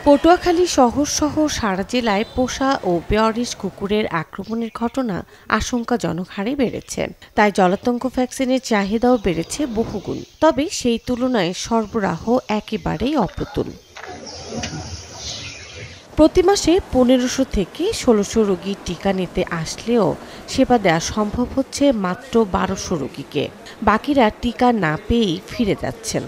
পটুয়াখালী শহরসহ সারা জেলায় পোষা ও বেয়ারিশ কুকুরের আক্রমণের ঘটনা আশঙ্কাজনক হারে বেড়েছে। তাই জলাতঙ্ক ভ্যাকসিনের চাহিদাও বেড়েছে বহুগুণ। তবে সেই তুলনায় সরবরাহ একেবারেই অপ্রতুল। প্রতি মাসে ১৫০০ থেকে ১৬০০ রোগী টিকা নিতে আসলেও সেবা দেওয়া সম্ভব হচ্ছে মাত্র ১২০০ রোগীকে। বাকিরা টিকা না পেয়েই ফিরে যাচ্ছেন।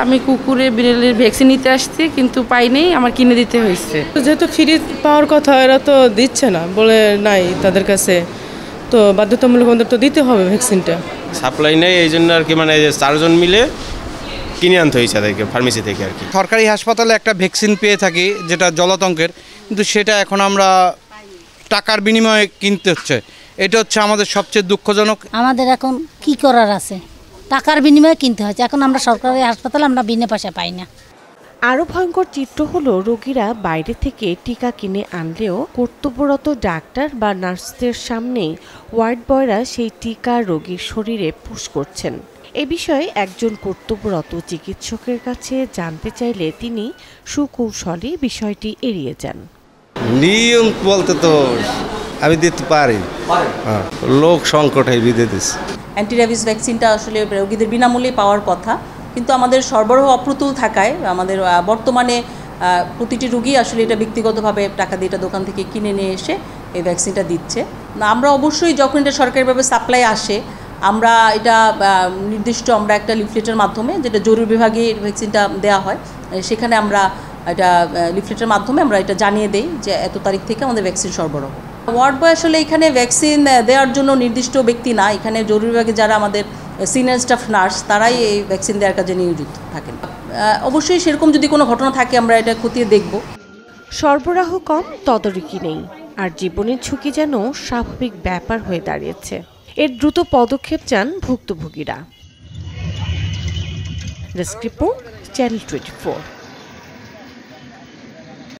আমি কুকুরের বিড়ালের ভ্যাকসিন নিতে আসছি, কিন্তু পাই নাই, আমার কিনে দিতে হয়েছে। যেহেতু ফ্রি পাওয়ার কথা, এরা তো দিচ্ছে না, বলে নাই তাদের কাছে, তো বাধ্যতামূলক আমাদের তো দিতে হবে ভ্যাকসিনটা। সাপ্লাই নেই, এই জন্য আর কি, মানে 4 জন মিলে কিনে আনতে হয়েছে তাদেরকে ফার্মেসি থেকে আর কি। সরকারি হাসপাতালে একটা ভ্যাকসিন পেয়ে থাকি, যেটা জলাতঙ্কের, কিন্তু সেটা এখন আমরা টাকার বিনিময়ে কিনতে হচ্ছে। এটা হচ্ছে আমাদের সবচেয়ে দুঃখজনক। আমাদের এখন কি করার আছে, টাকার বিনিময়ে কিনতে হচ্ছে। এখন আমরা সরকারি হাসপাতালে আমরা বিনা পয়সা পাই না। আরও ভয়ঙ্কর চিত্র হলো, রোগীরা বাইরে থেকে টিকা কিনে আনলেও কর্তব্যরত ডাক্তার বা নার্সদের সামনেই ওয়ার্ড বয়রা সেই টিকা রোগীর শরীরে পুশ করছেন। এ বিষয়ে একজন কর্তব্যরত চিকিৎসকের কাছে জানতে চাইলে তিনি সুকৌশলে বিষয়টি এড়িয়ে যান। নিয়ম বলতে তো আমি দিতে পারি, লোক সংকট বিধে দিচ্ছে। অ্যান্টি র্যাবিস ভ্যাকসিনটা আসলে রোগীদের বিনামূল্যে পাওয়ার কথা, কিন্তু আমাদের সরবরাহ অপ্রতুল থাকায় আমাদের বর্তমানে প্রতিটি রোগী আসলে এটা ব্যক্তিগতভাবে টাকা দিয়ে এটা দোকান থেকে কিনে নিয়ে এসে এই ভ্যাকসিনটা দিচ্ছে। আমরা অবশ্যই যখন এটা সরকারিভাবে সাপ্লাই আসে, আমরা এটা নির্দিষ্ট আমরা একটা লিফলেটের মাধ্যমে, যেটা জরুরি বিভাগে ভ্যাকসিনটা দেওয়া হয়, সেখানে আমরা এটা লিফলেটের মাধ্যমে আমরা এটা জানিয়ে দেই যে এত তারিখ থেকে আমাদের ভ্যাকসিন সরবরাহ। ওয়ার্ড বয় আসলে এখানে ভ্যাকসিন দেওয়ার জন্য নির্দিষ্ট ব্যক্তি না, এখানে জরুরি বিভাগে যারা আমাদের সিনিয়র স্টাফ নার্স, তারাই এই ভ্যাকসিন দেওয়ার কাজে নিয়োজিত থাকেন। অবশ্যই সেরকম যদি কোনো ঘটনা থাকে আমরা এটা খতিয়ে দেখব। সরবরাহ কম, তদারকি নেই, আর জীবনের ঝুঁকি যেন স্বাভাবিক ব্যাপার হয়ে দাঁড়িয়েছে। এর দ্রুত পদক্ষেপ চান ভুক্তভোগীরা। Desk report, channel 24।